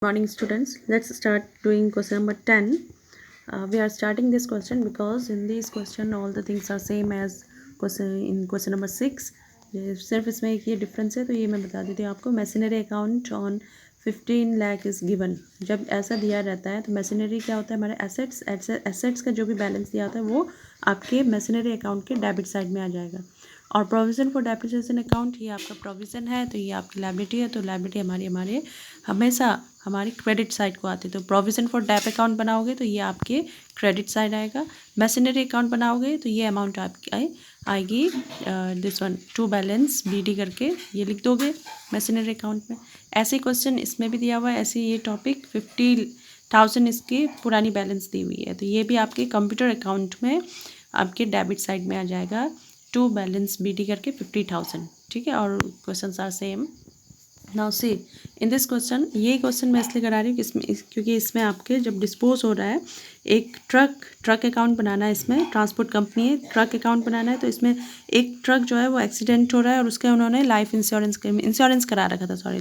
Morning students, let's start doing question number 10. We are starting this question because in this question all the things are same as question number 6. सिर्फ इसमें एक ये difference है, तो ये मैं बता देती हूँ आपको. Machinery account on 15 lakh is given. जब ऐसा दिया रहता है तो मैसिनरी क्या होता है, हमारे एसेट्स का जो भी बैलेंस दिया होता है वो आपके मैसिनरी अकाउंट के डेबिट साइड में आ जाएगा. और प्रोविज़न फॉर डेप्रिसिएशन अकाउंट, ये आपका प्रोविज़न है तो ये आपकी लायबिलिटी है, तो लायबिलिटी हमारे हमेशा हमारी क्रेडिट साइड को आती है. तो प्रोविज़न फॉर डेप अकाउंट बनाओगे तो ये आपके क्रेडिट साइड आएगा. मैसिनरी अकाउंट बनाओगे तो ये अमाउंट आपकी आएगी this one two balance BD करके ये लिख दोगे मैसिनरी अकाउंट में. ऐसे क्वेश्चन इसमें भी दिया हुआ है. ऐसे ये टॉपिक 50,000 इसकी पुरानी बैलेंस दी हुई है, तो ये भी आपके कंप्यूटर अकाउंट में आपके डेबिट साइड में आ जाएगा. टू बैलेंस BD करके 50,000. ठीक है, और question are same. Now see in this question, ये क्वेश्चन मैं इसलिए करा रही हूँ क्योंकि इसमें आपके जब डिस्पोज हो रहा है एक ट्रक अकाउंट बनाना है. इसमें ट्रांसपोर्ट कंपनी है, ट्रक अकाउंट बनाना है. तो इसमें एक ट्रक जो है वो एक्सीडेंट हो रहा है और उसका उन्होंने लाइफ इंश्योरेंस करा रखा था.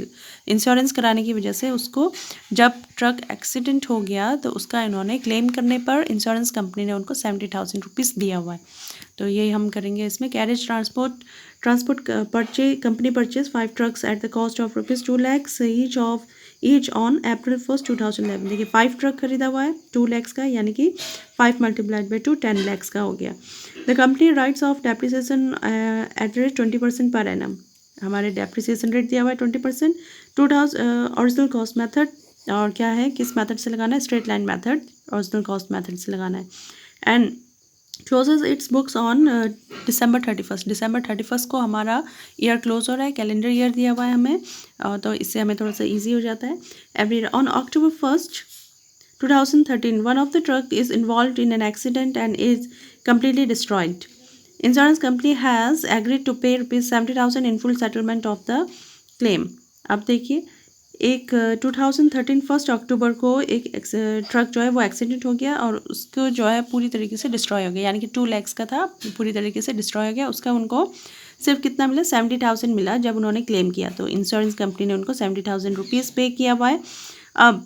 इंश्योरेंस कराने की वजह से उसको जब ट्रक एक्सीडेंट हो गया तो उसका इन्होंने क्लेम करने पर इंश्योरेंस कंपनी ने उनको 70,000 रुपीज़ दिया हुआ है. तो ये हम करेंगे इसमें. Carriage transport company purchase 5 trucks at the cost of ₹2 lakhs each on April 1st 2011. देखिए 5 ट्रक खरीदा हुआ है 2 lakhs का, यानी कि 5 × 2 10 lakhs का हो गया. The company rights of depreciation at rate 20% per annum. हमारे डेप्रिसिएशन रेट दिया हुआ है 20%. 2000 ओरिजिनल कॉस्ट मेथड, और क्या है किस मेथड से लगाना है, straight line method, original cost method से लगाना है. And closes its books on December 31st को हमारा ईयर क्लोज हो रहा है. कैलेंडर ईयर दिया हुआ है हमें, तो इससे हमें थोड़ा सा इजी हो जाता है. Every on October 1st 2013 one of the truck is involve in an accident and is completely destroyed. Insurance company has agreed to pay ₹70,000 in full settlement of the claim. अब देखिए एक 2013 1 अक्टूबर को एक ट्रक जो है वो एक्सीडेंट हो गया और उसको जो है पूरी तरीके से डिस्ट्रॉय हो गया, यानी कि 2 lakhs का था, पूरी तरीके से डिस्ट्रॉय हो गया. उसका उनको सिर्फ कितना मिला, 70,000 मिला जब उन्होंने क्लेम किया. तो इंश्योरेंस कंपनी ने उनको 70,000 रुपीज़ पे किया हुआ है. अब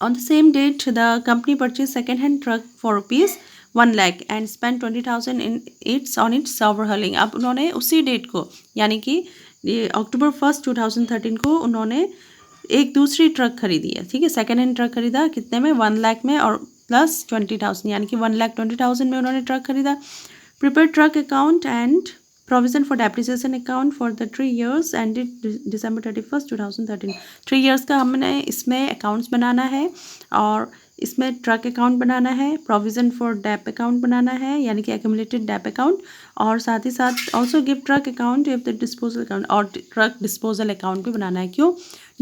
on the same date the company purchase second hand truck for ₹1 lakh and spend 20,000 on its overhauling. अब उन्होंने उसी डेट को, यानी कि October 1st 2013 को उन्होंने एक दूसरी ट्रक खरीदी है. ठीक है, सेकेंड हैंड ट्रक खरीदा कितने में, 1 लाख में, और प्लस 20,000, यानी कि 1,20,000 में उन्होंने ट्रक खरीदा. Prepare truck account and provision for depreciation account for the 3 years ended December 31st 2013. 3 years का हमने इसमें अकाउंट्स बनाना है, और इसमें ट्रक अकाउंट बनाना है, प्रोविज़न फॉर डेप अकाउंट बनाना है, यानी कि एक्यूमुलेटेड डेप अकाउंट, और साथ ही साथ also give truck account if the disposal account, और ट्रक डिस्पोजल अकाउंट भी बनाना है. क्यों,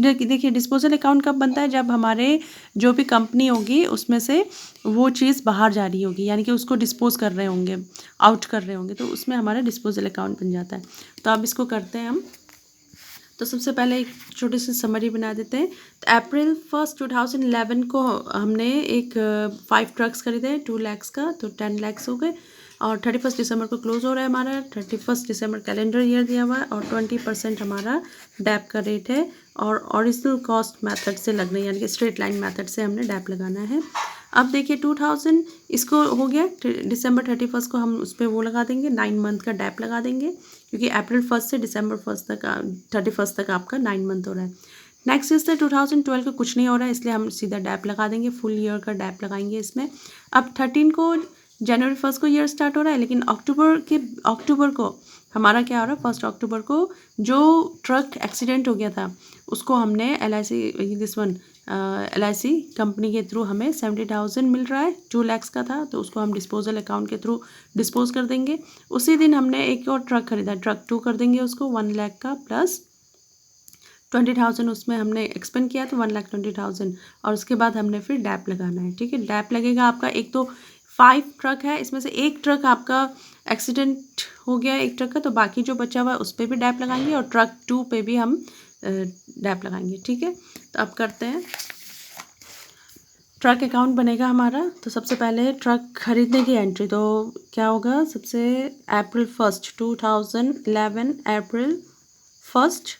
देखिए डिस्पोजल अकाउंट कब बनता है, जब हमारे जो भी कंपनी होगी उसमें से वो चीज़ बाहर जा रही होगी, यानी कि उसको डिस्पोज कर रहे होंगे, आउट कर रहे होंगे, तो उसमें हमारा डिस्पोजल अकाउंट बन जाता है. तो अब इसको करते हैं हम. तो सबसे पहले एक छोटी सी समरी बना देते हैं. तो April 1st 2011 को हमने एक 5 ट्रक्स खरीदे 2 lakhs का, तो 10 lakhs हो गए. और 31 दिसंबर को क्लोज हो रहा है हमारा. 31 दिसंबर कैलेंडर ईयर दिया हुआ है, और 20% हमारा डैप का रेट है, और ओरिजिनल कॉस्ट मेथड से लगना है, यानी कि स्ट्रेट लाइन मेथड से हमने डैप लगाना है. अब देखिए 2000 इसको हो गया, December 31st को हम उस पर वो लगा देंगे, 9 मंथ का डैप लगा देंगे, क्योंकि April 1st से December 1st तक 31st तक आपका 9 मंथ हो रहा है. नेक्स्ट ईयर से 2012 को कुछ नहीं हो रहा है, इसलिए हम सीधा डैप लगा देंगे, फुल ईयर का डैप लगाएंगे इसमें. अब 13 को January 1st को ईयर स्टार्ट हो रहा है, लेकिन अक्टूबर को हमारा क्या हो रहा है, 1 अक्टूबर को जो ट्रक एक्सीडेंट हो गया था उसको हमने LIC कंपनी के थ्रू हमें 70,000 मिल रहा है. 2 lakhs का था, तो उसको हम डिस्पोजल अकाउंट के थ्रू डिस्पोज कर देंगे. उसी दिन हमने एक और ट्रक खरीदा, ट्रक 2 कर देंगे उसको, 1 lakh का प्लस 20,000 उसमें हमने एक्सपेंड किया, तो 1,20,000, और उसके बाद हमने फिर डैप लगाना है. ठीक है, डैप लगेगा आपका. एक तो 5 ट्रक है, इसमें से एक ट्रक आपका एक्सीडेंट हो गया एक ट्रक का, तो बाकी जो बचा हुआ है उस पर भी डैप लगाएंगे, और ट्रक 2 पे भी हम डैप लगाएंगे. ठीक है, तो अब करते हैं. ट्रक अकाउंट बनेगा हमारा. तो सबसे पहले ट्रक खरीदने की एंट्री, तो क्या होगा, सबसे April 1st 2011 April 1st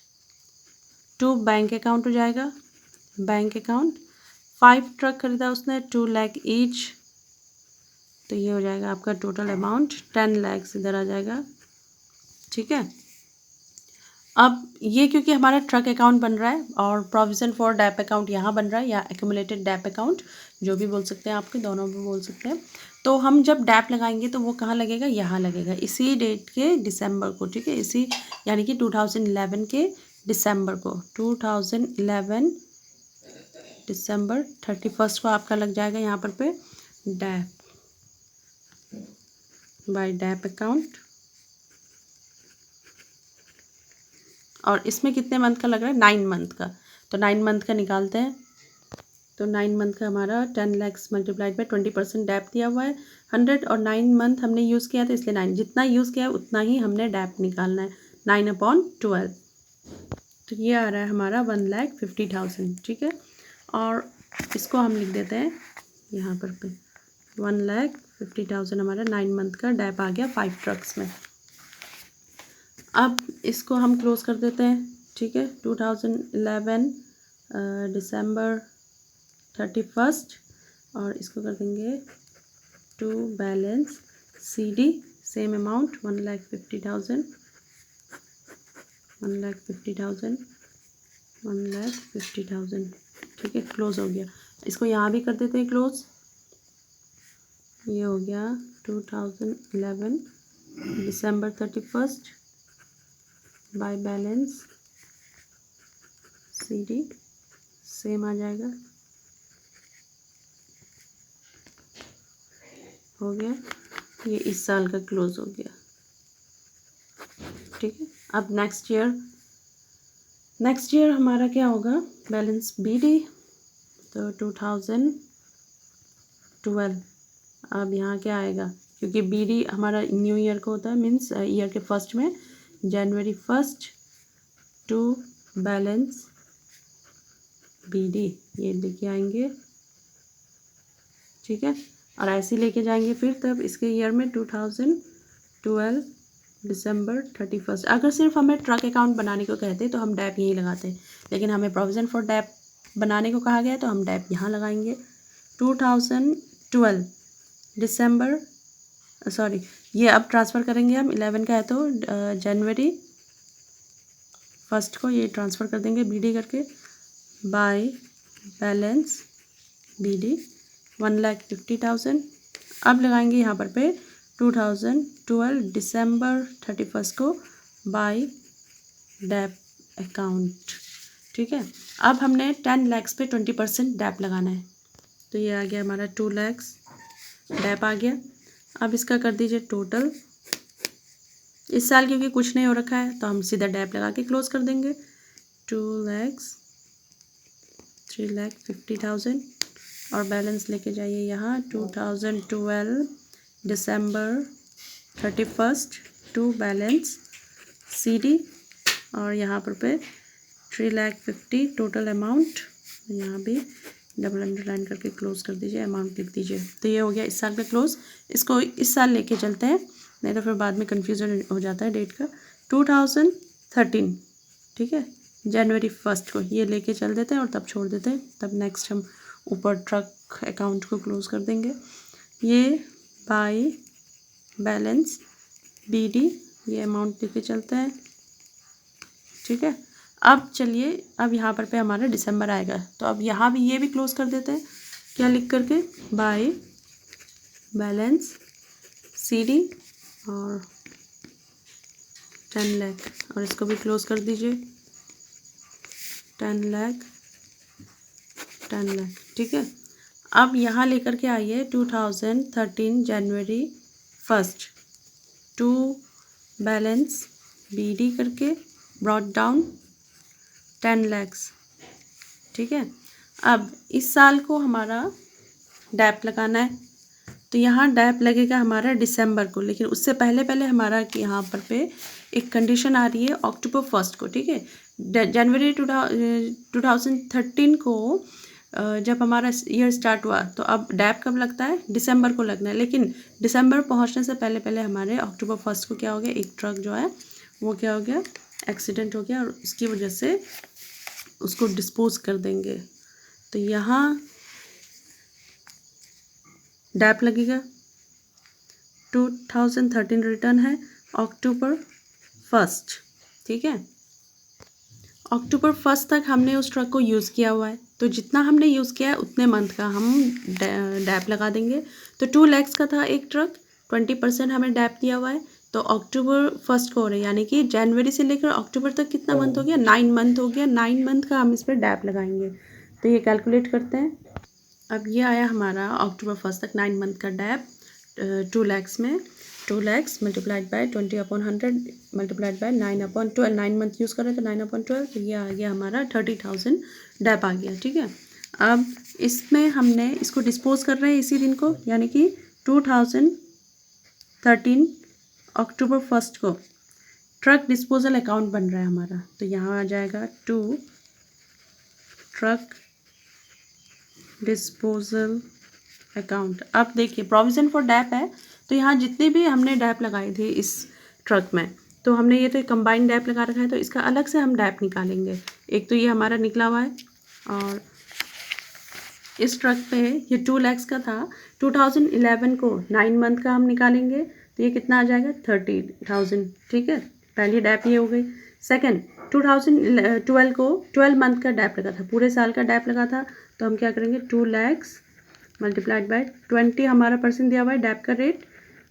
to bank account हो जाएगा. बैंक अकाउंट 5 ट्रक खरीदा उसने 2 लाख ईच, तो ये हो जाएगा आपका टोटल अमाउंट 10 लाख इधर आ जाएगा। ठीक है, अब ये क्योंकि हमारा ट्रक अकाउंट बन रहा है और प्रोविज़न फॉर डैप अकाउंट यहाँ बन रहा है या एक्यूमुलेटेड डैप अकाउंट, जो भी बोल सकते हैं, आपके दोनों भी बोल सकते हैं। तो हम जब डैप लगाएंगे तो वो कहाँ लगेगा, यहाँ लगेगा, इसी डेट के दिसंबर को। ठीक है, इसी यानी कि 2011 के दिसंबर को, 2011 दिसंबर 31 को आपका लग जाएगा यहाँ पर पे डैप बाय डैप अकाउंट। और इसमें कितने मंथ का लग रहा है, 9 मंथ का, तो 9 मंथ का निकालते हैं। तो 9 मंथ का हमारा 10 लैक्स मल्टीप्लाइड बाई 20% डैप दिया हुआ है 100, और 9 मंथ हमने यूज़ किया था इसलिए 9, जितना यूज़ किया है उतना ही हमने डैप निकालना है, 9/12। तो ये आ रहा है हमारा 1,50,000। ठीक है, और इसको हम लिख देते हैं यहाँ पर पे 1,50,000 हमारा 9 मंथ का डैप आ गया 5 ट्रक्स में। अब इसको हम क्लोज कर देते हैं। ठीक है, 2011 दिसंबर 31 और इसको कर देंगे to balance CD same amount 1,50,000 1,50,000 1,50,000। ठीक है, क्लोज हो गया। इसको यहाँ भी कर देते हैं क्लोज। ये हो गया 2011 दिसंबर 31 बाय बैलेंस CD सेम आ जाएगा, हो गया। ये इस साल का क्लोज हो गया। ठीक है, अब नेक्स्ट ईयर हमारा क्या होगा, बैलेंस BD, तो 2012। अब यहाँ क्या आएगा, क्योंकि BD हमारा न्यू ईयर को होता है, मीन्स ईयर के फर्स्ट में, जनवरी 1 टू बैलेंस BD ये लेके आएंगे। ठीक है, और ऐसे लेके जाएंगे फिर तब इसके ईयर में 2012 दिसंबर 31। अगर सिर्फ हमें ट्रक अकाउंट बनाने को कहते तो हम डैप यहीं लगाते, लेकिन हमें प्रोविज़न फॉर डैप बनाने को कहा गया तो हम डैप यहाँ लगाएंगे। 2012 दिसंबर, सॉरी, ये अब ट्रांसफ़र करेंगे हम, 11 का है तो जनवरी 1 को ये ट्रांसफ़र कर देंगे BD करके, बाय बैलेंस BD 1,50,000। अब लगाएंगे यहाँ पर पे 2012 दिसंबर 31 को बाय डैप अकाउंट। ठीक है, अब हमने 10 लैक्स पे 20% डैप लगाना है, तो ये आ गया हमारा 2 लैक्स डैप आ गया। अब इसका कर दीजिए टोटल। इस साल क्योंकि कुछ नहीं हो रखा है तो हम सीधा डैप लगा के क्लोज कर देंगे। 2 लैक्स 3,50,000 और बैलेंस लेके जाइए यहाँ 2012 दिसंबर 31 टू बैलेंस CD, और यहाँ पर पे 3,50,000 टोटल अमाउंट, यहाँ भी डबल अंडरलाइन करके क्लोज कर दीजिए, अमाउंट लिख दीजिए। तो ये हो गया इस साल का क्लोज। इसको इस साल लेके चलते हैं, नहीं तो फिर बाद में कन्फ्यूज़न हो जाता है डेट का। 2013, ठीक है, जनवरी 1 को ये लेके चल देते हैं और तब छोड़ देते हैं, तब नेक्स्ट हम ऊपर ट्रक अकाउंट को क्लोज कर देंगे। ये बाय बैलेंस BD ये अमाउंट लेके चलते हैं। ठीक है, अब चलिए, अब यहाँ पर पे हमारा दिसंबर आएगा, तो अब यहाँ भी ये भी क्लोज कर देते हैं, क्या लिख करके, बाय बैलेंस CD और 10 लाख, और इसको भी क्लोज कर दीजिए 10 लाख 10 लाख। ठीक है, अब यहाँ लेकर के आइए 2013 जनवरी 1 टू बैलेंस BD करके ब्रॉट डाउन 10 लैक्स। ठीक है, अब इस साल को हमारा डैप लगाना है, तो यहाँ डैप लगेगा हमारा दिसंबर को, लेकिन उससे पहले पहले हमारा यहाँ पर पे एक कंडीशन आ रही है अक्टूबर 1 को। ठीक है, जनवरी 2013 को जब हमारा ईयर स्टार्ट हुआ तो अब डैप कब लगता है, दिसंबर को लगना है, लेकिन दिसंबर पहुँचने से पहले पहले हमारे अक्टूबर 1 को क्या हो गया, एक ट्रक जो है वो क्या हो गया, एक्सीडेंट हो गया, और उसकी वजह से उसको डिस्पोज कर देंगे, तो यहाँ डैप लगेगा, 2013 रिटर्न है अक्टूबर 1, ठीक है। अक्टूबर 1 तक हमने उस ट्रक को यूज़ किया हुआ है, तो जितना हमने यूज़ किया है उतने मंथ का हम डैप लगा देंगे। तो 2 lakhs का था एक ट्रक, 20% हमें डैप दिया हुआ है, तो अक्टूबर 1 को हो रहा है, यानी कि जनवरी से लेकर अक्टूबर तक कितना मंथ हो गया, 9 मंथ हो गया। 9 मंथ का हम इस पर डैप लगाएंगे। तो ये कैलकुलेट करते हैं। अब ये आया हमारा अक्टूबर 1 तक 9 मंथ का डैप 2 lakhs में 2 lakhs multiplied by 20/100 multiplied by 9/12, 9 month use कर रहे हैं तो 9/12, तो ये आ गया हमारा 30,000 डैप आ गया, ठीक है। अब इसमें हमने इसको डिस्पोज कर रहे हैं इसी दिन को, यानी कि 2013 अक्टूबर 1 को ट्रक डिस्पोजल अकाउंट बन रहा है हमारा। तो यहाँ आ जाएगा टू ट्रक डिस्पोजल अकाउंट। अब देखिए प्रोविज़न फॉर डैप है, तो यहाँ जितने भी हमने डैप लगाए थे इस ट्रक में, तो हमने ये तो कंबाइंड डैप लगा रखा है, तो इसका अलग से हम डैप निकालेंगे। एक तो ये हमारा निकला हुआ है, और इस ट्रक पे ये 2 lakhs का था, 2011 को 9 मंथ का हम निकालेंगे, तो ये कितना आ जाएगा 30,000, ठीक है। पहली डैप ये हो गई। सेकंड 2012 को 12 मंथ का डैप लगा था, पूरे साल का डैप लगा था, तो हम क्या करेंगे 2 lakhs मल्टीप्लाइड बाय 20 हमारा परसेंट दिया हुआ है डैप का रेट,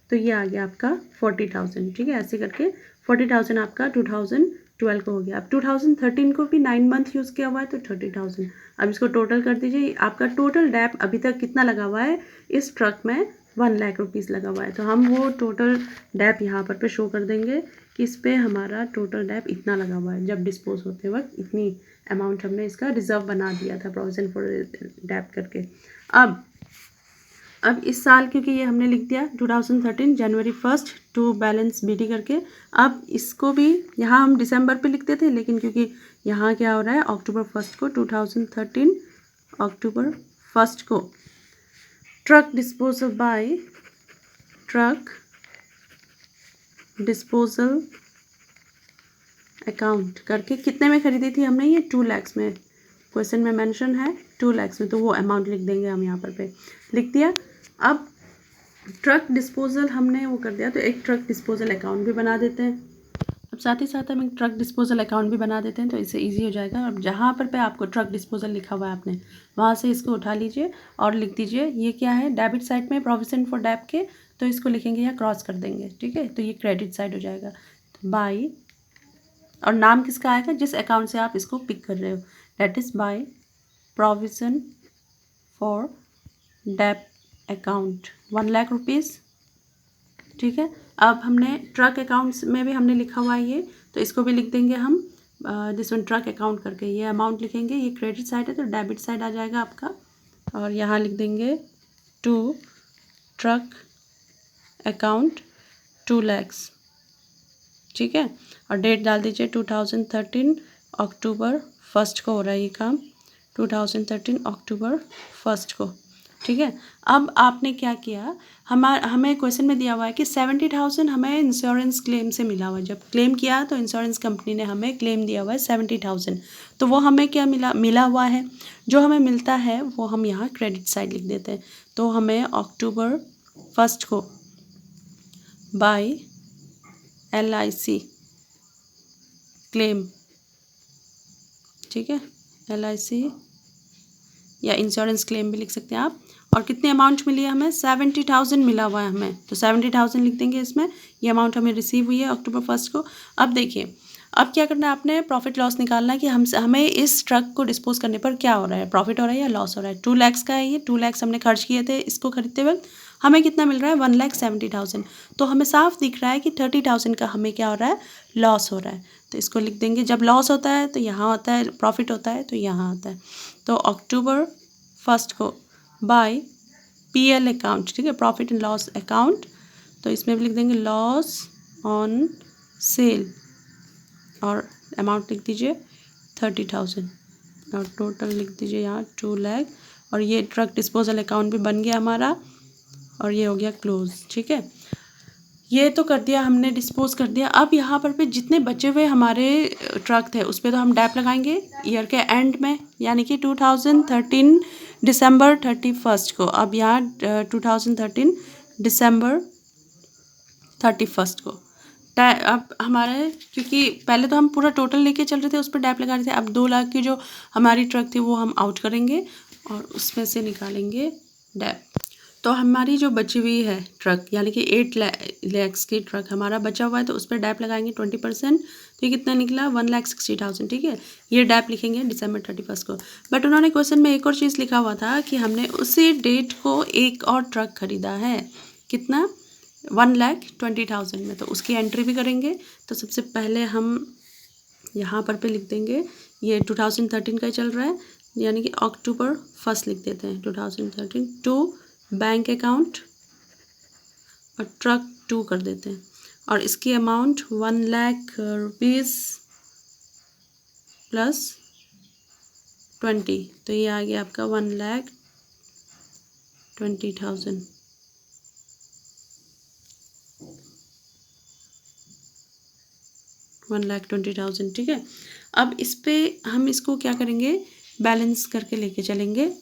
तो ये आ गया आपका 40,000, ठीक है। ऐसे करके 40,000 आपका 2012 को हो गया। अब 2013 को भी 9 मंथ यूज़ किया हुआ है, तो 30,000। अब इसको टोटल कर दीजिए, आपका टोटल डैप अभी तक कितना लगा हुआ है इस ट्रक में, 1 लाख रुपीज़ लगा हुआ है। तो हम वो टोटल डैप यहाँ पर शो कर देंगे कि इस पर हमारा टोटल डैप इतना लगा हुआ है, जब डिस्पोज होते वक्त इतनी अमाउंट हमने इसका रिजर्व बना दिया था प्रोविजन फॉर डैप करके। अब इस साल क्योंकि ये हमने लिख दिया 2013 जनवरी 1 टू बैलेंस बीडी करके, अब इसको भी यहाँ हम दिसंबर पे लिखते थे, लेकिन क्योंकि यहाँ क्या हो रहा है अक्टूबर 1 को 2013 अक्टूबर 1 को truck disposal by truck disposal account करके कितने में खरीदी थी हमने, ये 2 lakhs में, क्वेश्चन में मेंशन है 2 lakhs में, तो वो अमाउंट लिख देंगे हम यहाँ पर पे लिख दिया। अब ट्रक डिस्पोजल हमने वो कर दिया, तो एक ट्रक डिस्पोजल अकाउंट भी बना देते हैं। अब साथ ही साथ हम एक ट्रक डिस्पोजल अकाउंट भी बना देते हैं, तो इससे इजी हो जाएगा। अब जहाँ पर पे आपको ट्रक डिस्पोजल लिखा हुआ है आपने, वहाँ से इसको उठा लीजिए और लिख दीजिए ये क्या है, डेबिट साइड में प्रोविजन फॉर डैप के, तो इसको लिखेंगे या क्रॉस कर देंगे, ठीक है। तो ये क्रेडिट साइड हो जाएगा, तो बाई, और नाम किसका आएगा जिस अकाउंट से आप इसको पिक कर रहे हो, that is by provision for dep account 1 lakh rupees, ठीक है। अब हमने ट्रक अकाउंट्स में भी हमने लिखा हुआ है ये, तो इसको भी लिख देंगे हम दिस वन ट्रक अकाउंट करके, ये अमाउंट लिखेंगे, ये क्रेडिट साइड है तो डेबिट साइड आ जाएगा आपका, और यहाँ लिख देंगे टू ट्रक अकाउंट 2 lakhs, ठीक है। और डेट डाल दीजिए 2013 अक्टूबर 1 को हो रहा है ये काम, 2013 अक्टूबर 1 को, ठीक है। अब आपने क्या किया, हमें क्वेश्चन में दिया हुआ है कि 70,000 हमें इंश्योरेंस क्लेम से मिला हुआ है। जब क्लेम किया तो इंश्योरेंस कंपनी ने हमें क्लेम दिया हुआ है 70,000, तो वो हमें क्या मिला हुआ है, जो हमें मिलता है वो हम यहाँ क्रेडिट साइड लिख देते हैं। तो हमें अक्टूबर 1 को बाय LIC क्लेम, ठीक है, LIC या इंश्योरेंस क्लेम भी लिख सकते हैं आप। और कितने अमाउंट मिली है हमें, 70,000 मिला हुआ है हमें, तो 70,000 लिख देंगे इसमें, ये अमाउंट हमें रिसीव हुई है अक्टूबर 1 को। अब देखिए, अब क्या करना है, आपने प्रॉफिट लॉस निकालना है कि हमें इस ट्रक को डिस्पोज करने पर क्या हो रहा है, प्रॉफिट हो रहा है या लॉस हो रहा है। 2 lakhs का है ये, 2 lakhs हमने खर्च किए थे इसको खरीदते वक्त, हमें कितना मिल रहा है 1,70,000, तो हमें साफ दिख रहा है कि 30,000 का हमें क्या हो रहा है, लॉस हो रहा है। तो इसको लिख देंगे, जब लॉस होता है तो यहाँ होता है, प्रॉफिट होता है तो यहाँ आता है। तो अक्टूबर 1 को बाय PL अकाउंट, ठीक है, प्रॉफिट एंड लॉस अकाउंट, तो इसमें भी लिख देंगे लॉस ऑन सेल, और अमाउंट लिख दीजिए 30,000, और टोटल लिख दीजिए यहाँ 2 लाख, और ये ट्रक डिस्पोजल अकाउंट भी बन गया हमारा, और ये हो गया क्लोज, ठीक है। ये तो कर दिया हमने, डिस्पोज कर दिया। अब यहाँ पर पे जितने बचे हुए हमारे ट्रक थे उस पर तो हम डैप लगाएंगे ईयर के एंड में, यानी कि 2013 दिसंबर 31 को। अब यहाँ 2013 दिसंबर 31 को अब हमारे, क्योंकि पहले तो हम पूरा टोटल लेके चल रहे थे, उस पर डैप लगा रहे थे। अब 2 लाख की जो हमारी ट्रक थी वो हम आउट करेंगे और उसमें से निकालेंगे डैप। तो हमारी जो बची हुई है ट्रक, यानी कि 8 लैक्स की ट्रक हमारा बचा हुआ है, तो उस पर डैप लगाएंगे 20%। तो ये कितना निकला? 1,60,000। ठीक है, ये डैप लिखेंगे दिसंबर 31 को। बट उन्होंने क्वेश्चन में एक और चीज़ लिखा हुआ था कि हमने उसी डेट को एक और ट्रक खरीदा है। कितना? 1,20,000 में। तो उसकी एंट्री भी करेंगे। तो सबसे पहले हम यहाँ पर पे लिख देंगे, ये 2013 का चल रहा है, यानी कि अक्टूबर 1 लिख देते हैं 2013 टू बैंक अकाउंट और ट्रक 2 कर देते हैं। और इसकी अमाउंट 1 लाख रुपीज़ प्लस 20, तो ये आ गया आपका 1,20,000। 1,20,000। ठीक है, अब इस पे हम इसको क्या करेंगे? बैलेंस करके लेके चलेंगे।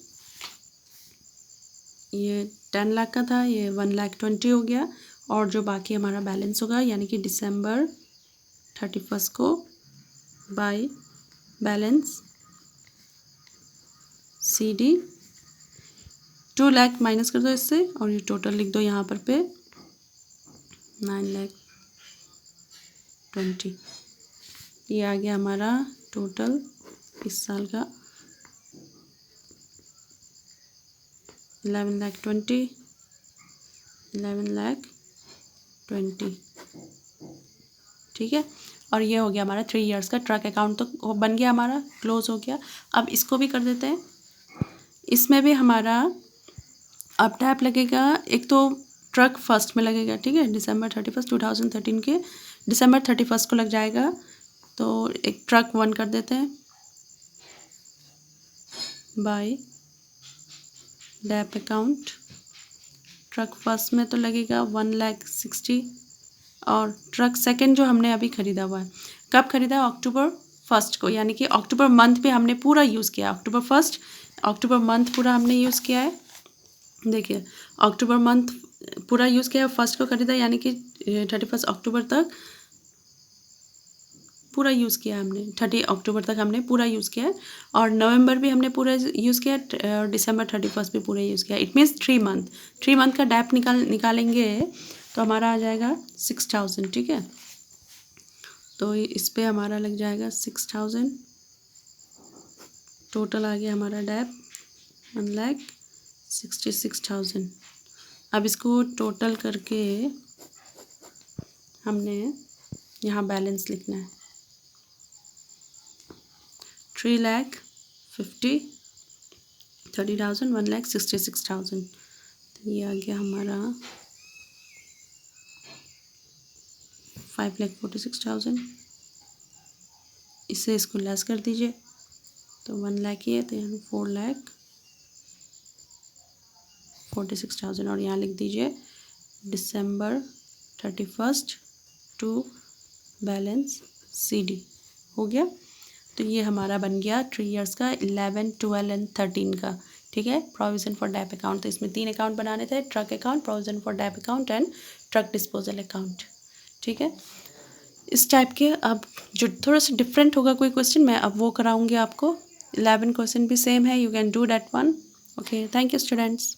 ये 10 लाख का था, ये 1,20,000 हो गया। और जो बाकी हमारा बैलेंस होगा, यानी कि दिसंबर 31 को by balance CD 2 lakh minus कर दो इससे, और ये टोटल लिख दो यहाँ पर पे 9,20,000। ये आ गया हमारा टोटल इस साल का 11,20,000, 11,20,000। ठीक है, और ये हो गया हमारा 3 इयर्स का ट्रक अकाउंट। तो बन गया हमारा, क्लोज हो गया। अब इसको भी कर देते हैं। इसमें भी हमारा अब टैप लगेगा। एक तो ट्रक फर्स्ट में लगेगा, ठीक है, दिसंबर 31 2013 के दिसंबर 31 को लग जाएगा। तो एक ट्रक 1 कर देते हैं by dep account. Truck first में तो लगेगा 1,60,000। और ट्रक सेकंड जो हमने अभी ख़रीदा हुआ है, कब ख़रीदा? अक्टूबर 1 को, यानी कि अक्टूबर मंथ पे हमने पूरा यूज़ किया। अक्टूबर मंथ पूरा हमने यूज़ किया है। देखिए, अक्टूबर मंथ पूरा यूज़ किया, 1 को ख़रीदा, यानी कि 31 अक्टूबर तक पूरा यूज़ किया हमने। 30 अक्टूबर तक हमने पूरा यूज़ किया है। और नवंबर भी हमने पूरा यूज़ किया, और दिसंबर 31 भी पूरा यूज़ किया। इट मीन्स 3 मंथ का डैप निकालेंगे तो हमारा आ जाएगा 6,000। ठीक है, तो इस पे हमारा लग जाएगा 6,000। टोटल आ गया हमारा डैप 1,66,000। अब इसको टोटल करके हमने यहाँ बैलेंस लिखना है 3,50,30,000, 1,66,000। तो ये आ गया हमारा 5,46,000। इससे इसको लेस कर दीजिए, तो 1 लाख ही है, तो यहाँ 4,46,000। और यहाँ लिख दीजिए दिसंबर 31 टू बैलेंस CD। हो गया। तो ये हमारा बन गया 3 इयर्स का 11, 12 एंड 13 का। ठीक है, प्रोविज़न फॉर डैप अकाउंट। तो इसमें 3 अकाउंट बनाने थे, truck account, provision for dep account and truck disposal account. ठीक है, इस टाइप के। अब जो थोड़ा सा डिफरेंट होगा कोई क्वेश्चन, मैं अब वो कराऊंगी आपको। 11 क्वेश्चन भी सेम है, you can do that one. Okay, thank you students.